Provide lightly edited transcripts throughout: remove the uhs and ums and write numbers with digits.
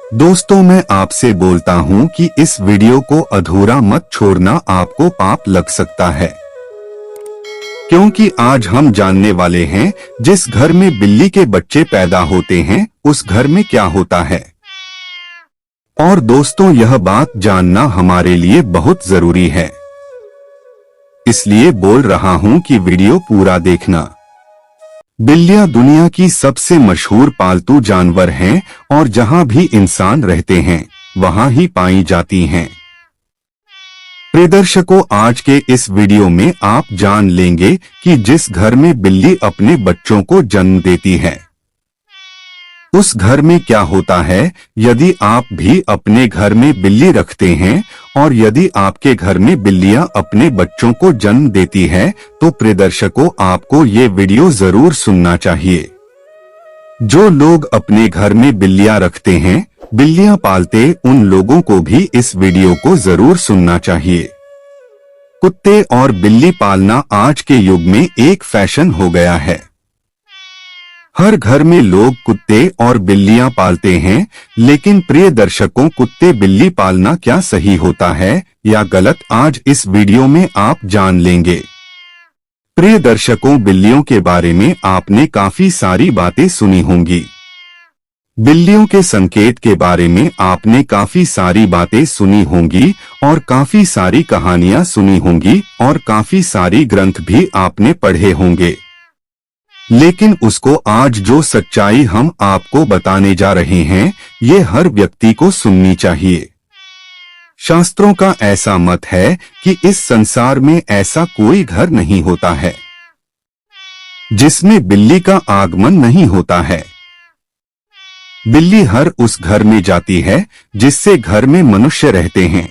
दोस्तों, मैं आपसे बोलता हूं कि इस वीडियो को अधूरा मत छोड़ना, आपको पाप लग सकता है। क्योंकि आज हम जानने वाले हैं जिस घर में बिल्ली के बच्चे पैदा होते हैं उस घर में क्या होता है। और दोस्तों, यह बात जानना हमारे लिए बहुत जरूरी है, इसलिए बोल रहा हूं कि वीडियो पूरा देखना। बिल्लियां दुनिया की सबसे मशहूर पालतू जानवर हैं और जहां भी इंसान रहते हैं वहां ही पाई जाती हैं। प्रिय दर्शकों, आज के इस वीडियो में आप जान लेंगे कि जिस घर में बिल्ली अपने बच्चों को जन्म देती है उस घर में क्या होता है। यदि आप भी अपने घर में बिल्ली रखते हैं और यदि आपके घर में बिल्लियां अपने बच्चों को जन्म देती है तो प्रिय दर्शकों, आपको ये वीडियो जरूर सुनना चाहिए। जो लोग अपने घर में बिल्लियां रखते हैं, बिल्लियां पालते, उन लोगों को भी इस वीडियो को जरूर सुनना चाहिए। कुत्ते और बिल्ली पालना आज के युग में एक फैशन हो गया है। हर घर में लोग कुत्ते और बिल्लियां पालते हैं, लेकिन प्रिय दर्शकों, कुत्ते बिल्ली पालना क्या सही होता है या गलत, आज इस वीडियो में आप जान लेंगे। प्रिय दर्शकों, बिल्लियों के बारे में आपने काफी सारी बातें सुनी होंगी। बिल्लियों के संकेत के बारे में आपने काफी सारी बातें सुनी होंगी और काफी सारी कहानियां सुनी होंगी और काफी सारी ग्रंथ भी आपने पढ़े होंगे। लेकिन उसको आज जो सच्चाई हम आपको बताने जा रहे हैं, ये हर व्यक्ति को सुननी चाहिए। शास्त्रों का ऐसा मत है कि इस संसार में ऐसा कोई घर नहीं होता है जिसमें बिल्ली का आगमन नहीं होता है। बिल्ली हर उस घर में जाती है जिससे घर में मनुष्य रहते हैं।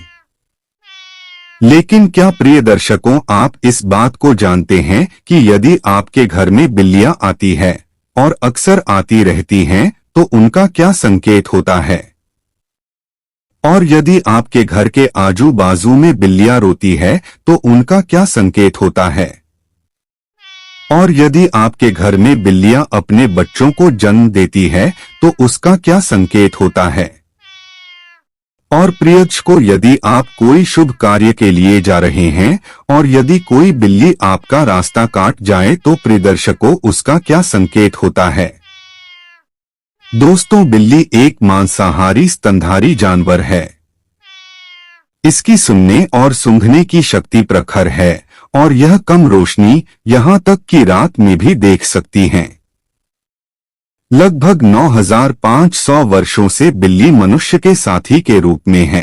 लेकिन क्या प्रिय दर्शकों, आप इस बात को जानते हैं कि यदि आपके घर में बिल्लियां आती है और अक्सर आती रहती हैं तो उनका क्या संकेत होता है। और यदि आपके घर के आजू बाजू में बिल्लियां रोती है तो उनका क्या संकेत होता है। और यदि आपके घर में बिल्लियां अपने बच्चों को जन्म देती है तो उसका क्या संकेत होता है। और प्रियज को, यदि आप कोई शुभ कार्य के लिए जा रहे हैं और यदि कोई बिल्ली आपका रास्ता काट जाए तो प्रिय दर्शकों, उसका क्या संकेत होता है। दोस्तों, बिल्ली एक मांसाहारी स्तनधारी जानवर है। इसकी सुनने और सूंघने की शक्ति प्रखर है और यह कम रोशनी, यहां तक कि रात में भी देख सकती हैं। लगभग 9500 वर्षों से बिल्ली मनुष्य के साथी के रूप में है।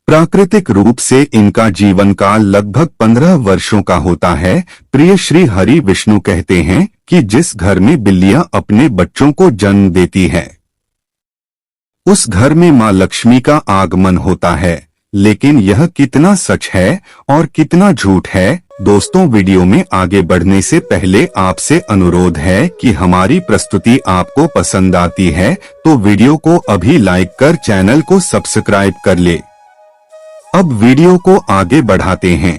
प्राकृतिक रूप से इनका जीवन काल लगभग 15 वर्षों का होता है। प्रिय श्री हरि विष्णु कहते हैं कि जिस घर में बिल्लियां अपने बच्चों को जन्म देती है उस घर में मां लक्ष्मी का आगमन होता है। लेकिन यह कितना सच है और कितना झूठ है। दोस्तों, वीडियो में आगे बढ़ने से पहले आपसे अनुरोध है कि हमारी प्रस्तुति आपको पसंद आती है तो वीडियो को अभी लाइक कर चैनल को सब्सक्राइब कर ले। अब वीडियो को आगे बढ़ाते हैं।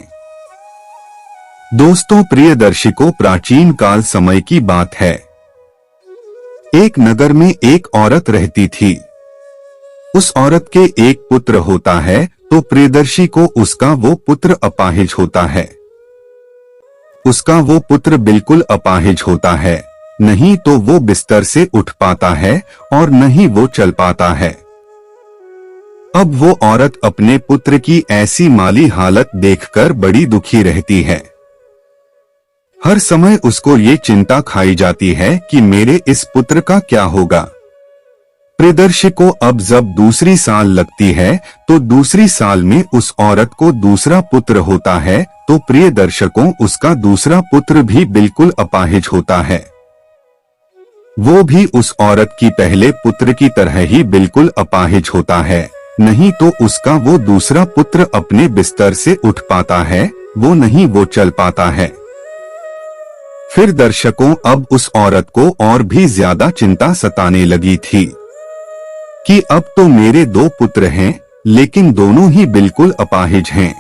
दोस्तों, प्रिय दर्शकों, प्राचीन काल समय की बात है। एक नगर में एक औरत रहती थी। उस औरत के एक पुत्र होता है तो प्रियदर्शी को उसका वो पुत्र अपाहिज होता है। उसका वो पुत्र बिल्कुल अपाहिज होता है, नहीं तो वो बिस्तर से उठ पाता है और नहीं वो चल पाता है। अब वो औरत अपने पुत्र की ऐसी माली हालत देखकर बड़ी दुखी रहती है। हर समय उसको ये चिंता खाई जाती है कि मेरे इस पुत्र का क्या होगा। प्रियदर्शी को अब जब दूसरी साल लगती है तो दूसरी साल में उस औरत को दूसरा पुत्र होता है तो प्रिय दर्शकों, उसका दूसरा पुत्र भी बिल्कुल अपाहिज होता है। वो भी उस औरत की पहले पुत्र की तरह ही बिल्कुल अपाहिज होता है, नहीं तो उसका वो दूसरा पुत्र अपने बिस्तर से उठ पाता है, वो नहीं वो चल पाता है। फिर दर्शकों, अब उस औरत को और भी ज्यादा चिंता सताने लगी थी कि अब तो मेरे 2 पुत्र हैं लेकिन दोनों ही बिल्कुल अपाहिज हैं।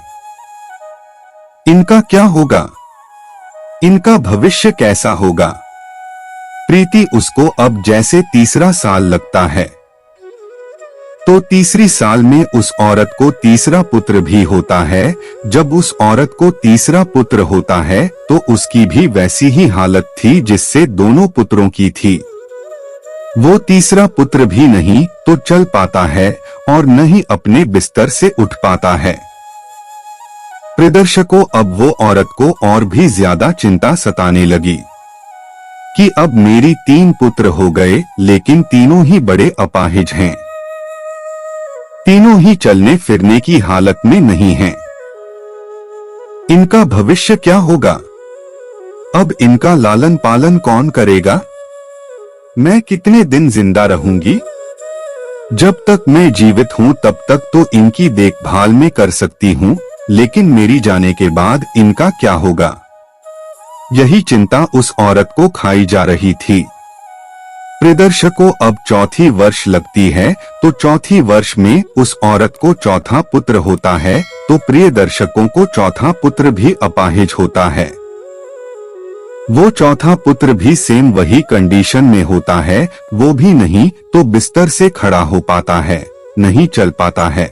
इनका क्या होगा, इनका भविष्य कैसा होगा। प्रीति उसको अब जैसे तीसरा साल लगता है। तो तीसरी साल में उस औरत को तीसरा पुत्र भी होता है। जब उस औरत को तीसरा पुत्र होता है तो उसकी भी वैसी ही हालत थी जिससे दोनों पुत्रों की थी। वो तीसरा पुत्र भी नहीं तो चल पाता है और न ही अपने बिस्तर से उठ पाता है। प्रियदर्शकों, अब वो औरत को और भी ज्यादा चिंता सताने लगी कि अब मेरी 3 पुत्र हो गए, लेकिन तीनों ही बड़े अपाहिज हैं। तीनों ही चलने फिरने की हालत में नहीं हैं। इनका भविष्य क्या होगा? अब इनका लालन पालन कौन करेगा? मैं कितने दिन जिंदा रहूंगी? जब तक मैं जीवित हूं तब तक तो इनकी देखभाल में कर सकती हूं, लेकिन मेरी जाने के बाद इनका क्या होगा? यही चिंता उस औरत को खाई जा रही थी। प्रियदर्शकों, अब चौथी वर्ष लगती है तो चौथी वर्ष में उस औरत को चौथा पुत्र होता है, तो प्रियदर्शकों को चौथा पुत्र भी अपाहिज होता है। वो चौथा पुत्र भी सेम वही कंडीशन में होता है, वो भी नहीं तो बिस्तर से खड़ा हो पाता है, नहीं चल पाता है।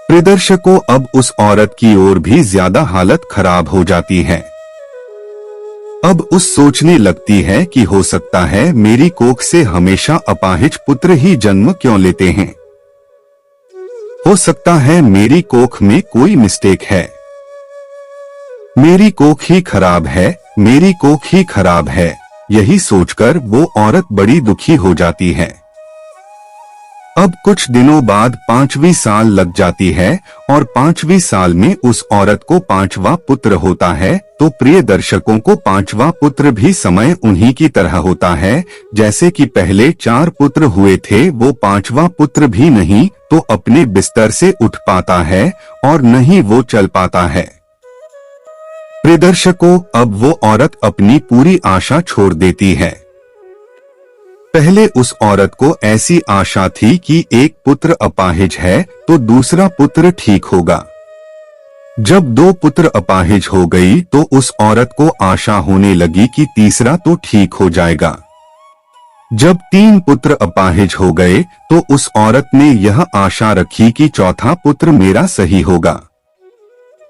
प्रियदर्शकों, अब उस औरत की और भी ज्यादा हालत खराब हो जाती है। अब उस सोचने लगती है कि हो सकता है मेरी कोख से हमेशा अपाहिज पुत्र ही जन्म क्यों लेते हैं। हो सकता है मेरी कोख में कोई मिस्टेक है। मेरी कोख ही खराब है, मेरी कोख ही खराब है। यही सोचकर वो औरत बड़ी दुखी हो जाती है। अब कुछ दिनों बाद 5वीं साल लग जाती है और 5वीं साल में उस औरत को 5वां पुत्र होता है, तो प्रिय दर्शकों को 5वां पुत्र भी समय उन्हीं की तरह होता है जैसे कि पहले 4 पुत्र हुए थे। वो 5वां पुत्र भी नहीं तो अपने बिस्तर से उठ पाता है और न ही वो चल पाता है। प्रिय दर्शकों, अब वो औरत अपनी पूरी आशा छोड़ देती है। पहले उस औरत को ऐसी आशा थी कि एक पुत्र अपाहिज है तो दूसरा पुत्र ठीक होगा। जब 2 पुत्र अपाहिज हो गई तो उस औरत को आशा होने लगी कि तीसरा तो ठीक हो जाएगा। जब 3 पुत्र अपाहिज हो गए तो उस औरत ने यह आशा रखी कि चौथा पुत्र मेरा सही होगा।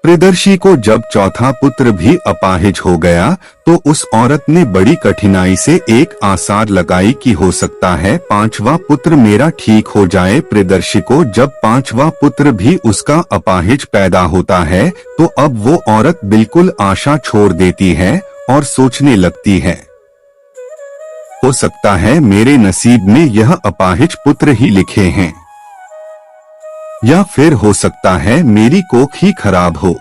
प्रियदर्शी को जब चौथा पुत्र भी अपाहिज हो गया तो उस औरत ने बड़ी कठिनाई से एक आसार लगाई कि हो सकता है 5वां पुत्र मेरा ठीक हो जाए। प्रियदर्शी को जब 5वां पुत्र भी उसका अपाहिज पैदा होता है तो अब वो औरत बिल्कुल आशा छोड़ देती है और सोचने लगती है, हो सकता है मेरे नसीब में यह अपाहिज पुत्र ही लिखे हैं, या फिर हो सकता है मेरी कोख ही खराब हो।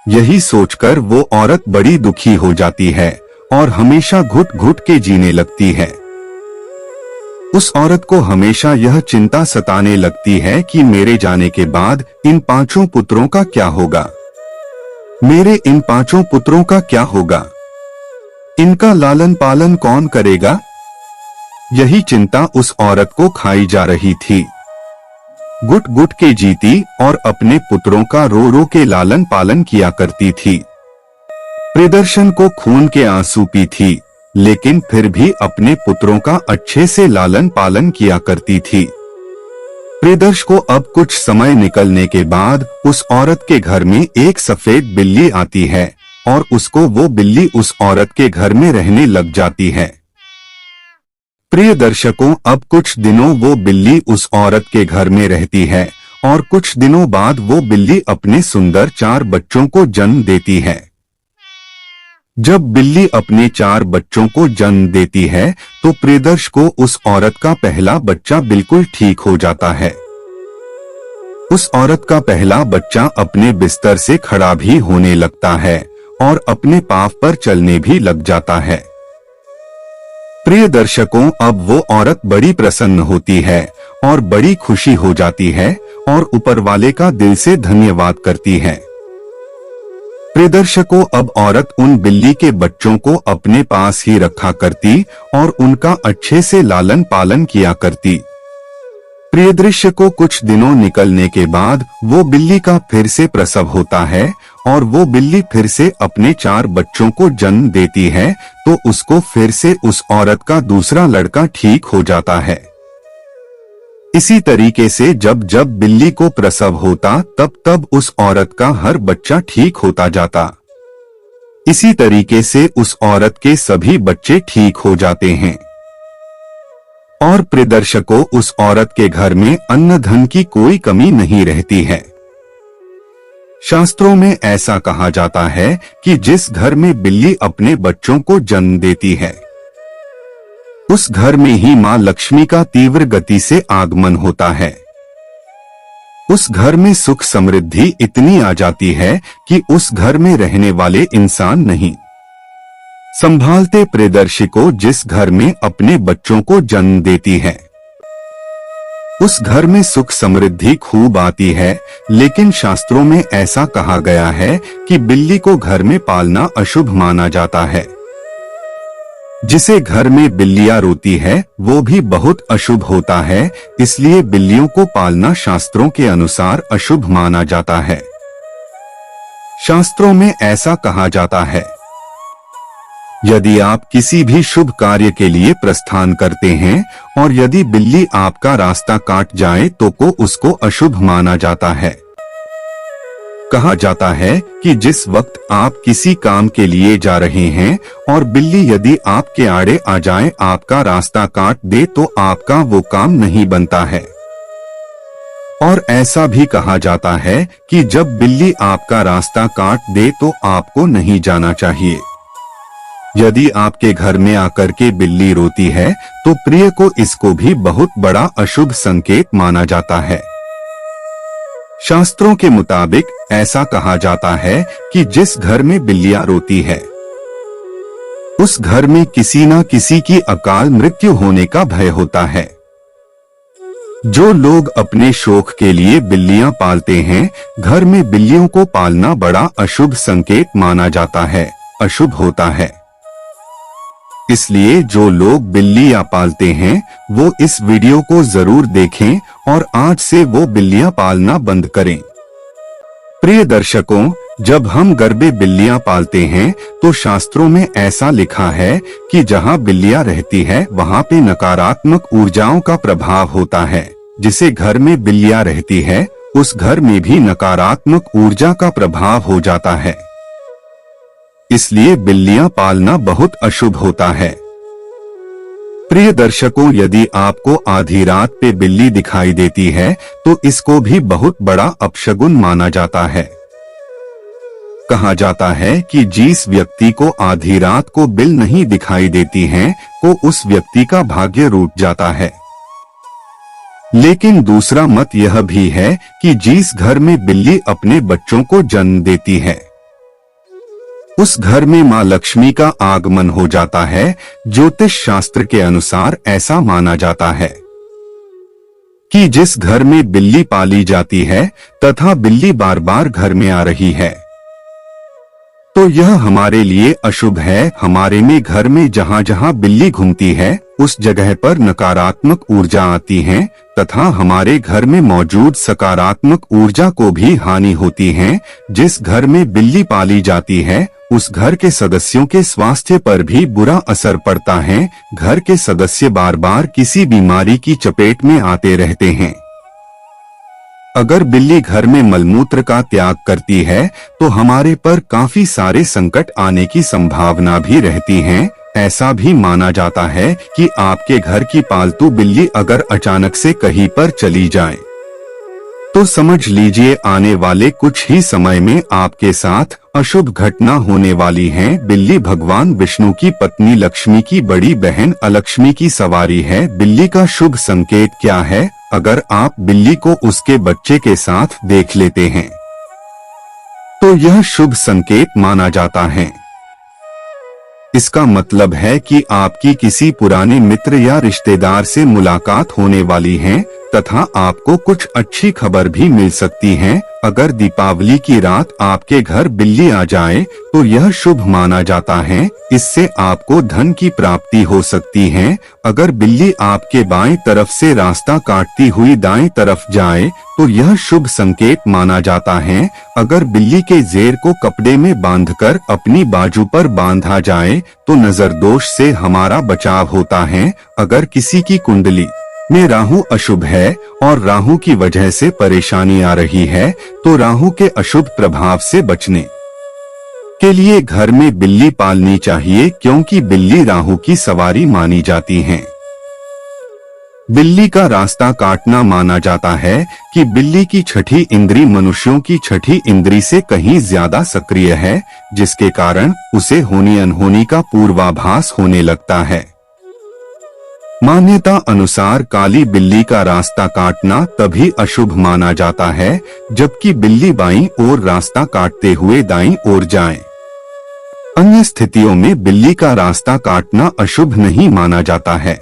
यही सोचकर वो औरत बड़ी दुखी हो जाती है और हमेशा घुट घुट के जीने लगती है। उस औरत को हमेशा यह चिंता सताने लगती है कि मेरे जाने के बाद इन 5 पुत्रों का क्या होगा, मेरे इन 5 पुत्रों का क्या होगा, इनका लालन पालन कौन करेगा। यही चिंता उस औरत को खाई जा रही थी। गुट गुट के जीती और अपने पुत्रों का रो रो के लालन पालन किया करती थी। प्रियदर्शन को खून के आंसू पी थी, लेकिन फिर भी अपने पुत्रों का अच्छे से लालन पालन किया करती थी। प्रियदर्श को अब कुछ समय निकलने के बाद उस औरत के घर में एक सफेद बिल्ली आती है और उसको वो बिल्ली उस औरत के घर में रहने लग जाती है। प्रिय दर्शकों, अब कुछ दिनों वो बिल्ली उस औरत के घर में रहती है और कुछ दिनों बाद वो बिल्ली अपने सुंदर 4 बच्चों को जन्म देती है। जब बिल्ली अपने 4 बच्चों को जन्म देती है तो प्रियदर्श को उस औरत का पहला बच्चा बिल्कुल ठीक हो जाता है। उस औरत का पहला बच्चा अपने बिस्तर से खड़ा भी होने लगता है और अपने पांव पर चलने भी लग जाता है। प्रिय दर्शकों, अब वो औरत बड़ी प्रसन्न होती है और बड़ी खुशी हो जाती है और ऊपर वाले का दिल से धन्यवाद करती है। प्रिय दर्शकों, अब औरत उन बिल्ली के बच्चों को अपने पास ही रखा करती और उनका अच्छे से लालन पालन किया करती। प्रिय दृश्य को कुछ दिनों निकलने के बाद वो बिल्ली का फिर से प्रसव होता है और वो बिल्ली फिर से अपने 4 बच्चों को जन्म देती है, तो उसको फिर से उस औरत का दूसरा लड़का ठीक हो जाता है। इसी तरीके से जब जब बिल्ली को प्रसव होता तब तब उस औरत का हर बच्चा ठीक होता जाता। इसी तरीके से उस औरत के सभी बच्चे ठीक हो जाते हैं। और प्रिय दर्शकों, उस औरत के घर में अन्न धन की कोई कमी नहीं रहती है। शास्त्रों में ऐसा कहा जाता है कि जिस घर में बिल्ली अपने बच्चों को जन्म देती है, उस घर में ही मां लक्ष्मी का तीव्र गति से आगमन होता है। उस घर में सुख समृद्धि इतनी आ जाती है कि उस घर में रहने वाले इंसान नहीं संभालते। प्रियदर्शी को जिस घर में अपने बच्चों को जन्म देती है, उस घर में सुख समृद्धि खूब आती है। लेकिन शास्त्रों में ऐसा कहा गया है कि बिल्ली को घर में पालना अशुभ माना जाता है। जिसे घर में बिल्लियां रोती है वो भी बहुत अशुभ होता है, इसलिए बिल्लियों को पालना शास्त्रों के अनुसार अशुभ माना जाता है। शास्त्रों में ऐसा कहा जाता है, यदि आप किसी भी शुभ कार्य के लिए प्रस्थान करते हैं और यदि बिल्ली आपका रास्ता काट जाए तो उसको अशुभ माना जाता है। कहा जाता है कि जिस वक्त आप किसी काम के लिए जा रहे हैं और बिल्ली यदि आपके आड़े आ जाए, आपका रास्ता काट दे, तो आपका वो काम नहीं बनता है। और ऐसा भी कहा जाता है कि जब बिल्ली आपका रास्ता काट दे तो आपको नहीं जाना चाहिए। यदि आपके घर में आकर के बिल्ली रोती है तो प्रिय को इसको भी बहुत बड़ा अशुभ संकेत माना जाता है। शास्त्रों के मुताबिक ऐसा कहा जाता है कि जिस घर में बिल्लियां रोती है, उस घर में किसी न किसी की अकाल मृत्यु होने का भय होता है। जो लोग अपने शौक के लिए बिल्लियां पालते हैं, घर में बिल्लियों को पालना बड़ा अशुभ संकेत माना जाता है, अशुभ होता है। इसलिए जो लोग बिल्लियां पालते हैं वो इस वीडियो को जरूर देखें और आज से वो बिल्लियां पालना बंद करें। प्रिय दर्शकों, जब हम घर में बिल्लियां पालते हैं तो शास्त्रों में ऐसा लिखा है कि जहां बिल्लियां रहती है वहां पे नकारात्मक ऊर्जाओं का प्रभाव होता है। जिसे घर में बिल्लियां रहती है उस घर में भी नकारात्मक ऊर्जा का प्रभाव हो जाता है। इसलिए बिल्लियां पालना बहुत अशुभ होता है। प्रिय दर्शकों, यदि आपको आधी रात पे बिल्ली दिखाई देती है तो इसको भी बहुत बड़ा अपशगुन माना जाता है। कहा जाता है कि जिस व्यक्ति को आधी रात को बिल नहीं दिखाई देती है वो उस व्यक्ति का भाग्य रूठ जाता है। लेकिन दूसरा मत यह भी है कि जिस घर में बिल्ली अपने बच्चों को जन्म देती है उस घर में मां लक्ष्मी का आगमन हो जाता है। ज्योतिष शास्त्र के अनुसार ऐसा माना जाता है कि जिस घर में बिल्ली पाली जाती है तथा बिल्ली बार बार घर में आ रही है तो यह हमारे लिए अशुभ है। हमारे में घर में जहां जहां बिल्ली घूमती है उस जगह पर नकारात्मक ऊर्जा आती है तथा हमारे घर में मौजूद सकारात्मक ऊर्जा को भी हानि होती है। जिस घर में बिल्ली पाली जाती है उस घर के सदस्यों के स्वास्थ्य पर भी बुरा असर पड़ता है। घर के सदस्य बार बार किसी बीमारी की चपेट में आते रहते हैं। अगर बिल्ली घर में मलमूत्र का त्याग करती है तो हमारे पर काफी सारे संकट आने की संभावना भी रहती है। ऐसा भी माना जाता है कि आपके घर की पालतू बिल्ली अगर अचानक से कहीं पर चली जाए तो समझ लीजिए आने वाले कुछ ही समय में आपके साथ अशुभ घटना होने वाली है। बिल्ली भगवान विष्णु की पत्नी लक्ष्मी की बड़ी बहन अलक्ष्मी की सवारी है। बिल्ली का शुभ संकेत क्या है? अगर आप बिल्ली को उसके बच्चे के साथ देख लेते हैं तो यह शुभ संकेत माना जाता है। इसका मतलब है कि आपकी किसी पुराने मित्र या रिश्तेदार से मुलाकात होने वाली है तथा आपको कुछ अच्छी खबर भी मिल सकती है। अगर दीपावली की रात आपके घर बिल्ली आ जाए तो यह शुभ माना जाता है। इससे आपको धन की प्राप्ति हो सकती है। अगर बिल्ली आपके बाएं तरफ से रास्ता काटती हुई दाएं तरफ जाए तो यह शुभ संकेत माना जाता है। अगर बिल्ली के ज़ेर को कपड़े में बांधकर अपनी बाजू पर बांधा जाए तो नजर दोष से हमारा बचाव होता है। अगर किसी की कुंडली में राहु अशुभ है और राहु की वजह से परेशानी आ रही है, तो राहु के अशुभ प्रभाव से बचने के लिए घर में बिल्ली पालनी चाहिए, क्योंकि बिल्ली राहु की सवारी मानी जाती है। बिल्ली का रास्ता काटना माना जाता है कि बिल्ली की छठी इंद्री मनुष्यों की छठी इंद्री से कहीं ज्यादा सक्रिय है, जिसके कारण उसे होनी अनहोनी का पूर्वाभास होने लगता है। मान्यता अनुसार काली बिल्ली का रास्ता काटना तभी अशुभ माना जाता है जबकि बिल्ली बाईं ओर रास्ता काटते हुए दाईं ओर जाए। अन्य स्थितियों में बिल्ली का रास्ता काटना अशुभ नहीं माना जाता है।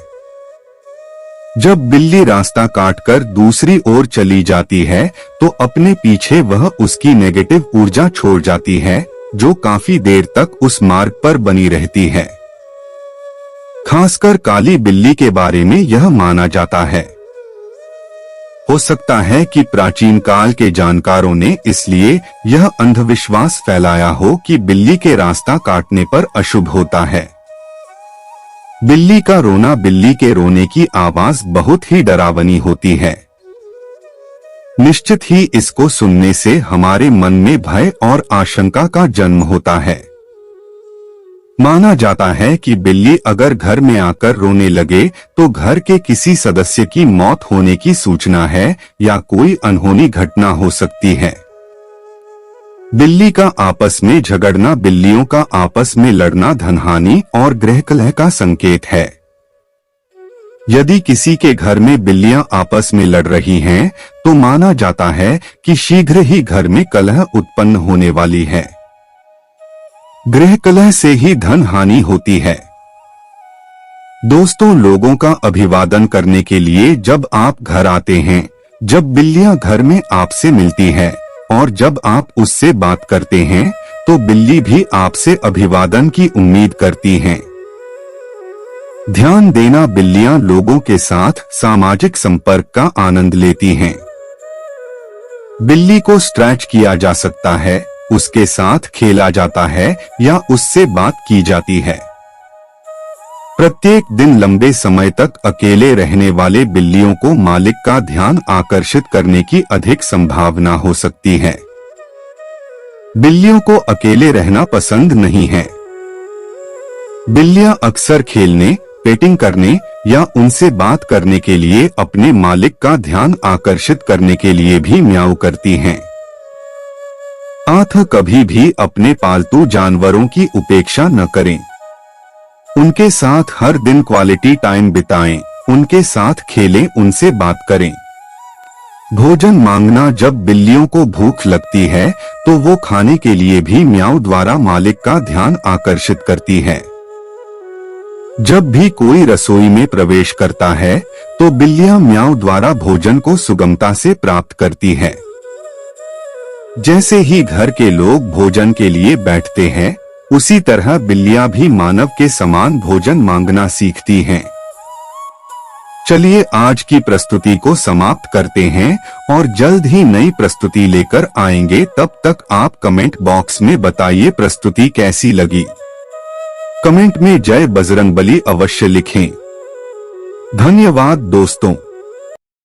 जब बिल्ली रास्ता काटकर दूसरी ओर चली जाती है तो अपने पीछे वह उसकी नेगेटिव ऊर्जा छोड़ जाती है, जो काफी देर तक उस मार्ग पर बनी रहती है। खासकर काली बिल्ली के बारे में यह माना जाता है। हो सकता है कि प्राचीन काल के जानकारों ने इसलिए यह अंधविश्वास फैलाया हो कि बिल्ली के रास्ता काटने पर अशुभ होता है। बिल्ली का रोना, बिल्ली के रोने की आवाज बहुत ही डरावनी होती है। निश्चित ही इसको सुनने से हमारे मन में भय और आशंका का जन्म होता है। माना जाता है कि बिल्ली अगर घर में आकर रोने लगे तो घर के किसी सदस्य की मौत होने की सूचना है या कोई अनहोनी घटना हो सकती है। बिल्ली का आपस में झगड़ना, बिल्लियों का आपस में लड़ना धनहानि और गृह कलह का संकेत है। यदि किसी के घर में बिल्लियां आपस में लड़ रही हैं, तो माना जाता है कि शीघ्र ही घर में कलह उत्पन्न होने वाली है। गृह कलह से ही धन हानि होती है। दोस्तों, लोगों का अभिवादन करने के लिए जब आप घर आते हैं, जब बिल्लियां घर में आपसे मिलती है और जब आप उससे बात करते हैं, तो बिल्ली भी आपसे अभिवादन की उम्मीद करती हैं। ध्यान देना, बिल्लियां लोगों के साथ सामाजिक संपर्क का आनंद लेती हैं। बिल्ली को स्ट्रेच किया जा सकता है, उसके साथ खेला जाता है या उससे बात की जाती है। प्रत्येक दिन लंबे समय तक अकेले रहने वाले बिल्लियों को मालिक का ध्यान आकर्षित करने की अधिक संभावना हो सकती है। बिल्लियों को अकेले रहना पसंद नहीं है। बिल्लियां अक्सर खेलने, पेटिंग करने या उनसे बात करने के लिए अपने मालिक का ध्यान आकर्षित करने के लिए भी म्याऊ करती हैं। कभी भी अपने पालतू जानवरों की उपेक्षा न करें। उनके साथ हर दिन क्वालिटी टाइम बिताएं, उनके साथ खेलें, उनसे बात करें। भोजन मांगना, जब बिल्लियों को भूख लगती है तो वो खाने के लिए भी म्याऊ द्वारा मालिक का ध्यान आकर्षित करती है। जब भी कोई रसोई में प्रवेश करता है तो बिल्लियां म्याऊ द्वारा भोजन को सुगमता से प्राप्त करती है। जैसे ही घर के लोग भोजन के लिए बैठते हैं, उसी तरह बिल्लियां भी मानव के समान भोजन मांगना सीखती हैं। चलिए आज की प्रस्तुति को समाप्त करते हैं और जल्द ही नई प्रस्तुति लेकर आएंगे। तब तक आप कमेंट बॉक्स में बताइए प्रस्तुति कैसी लगी। कमेंट में जय बजरंगबली अवश्य लिखें। धन्यवाद दोस्तों।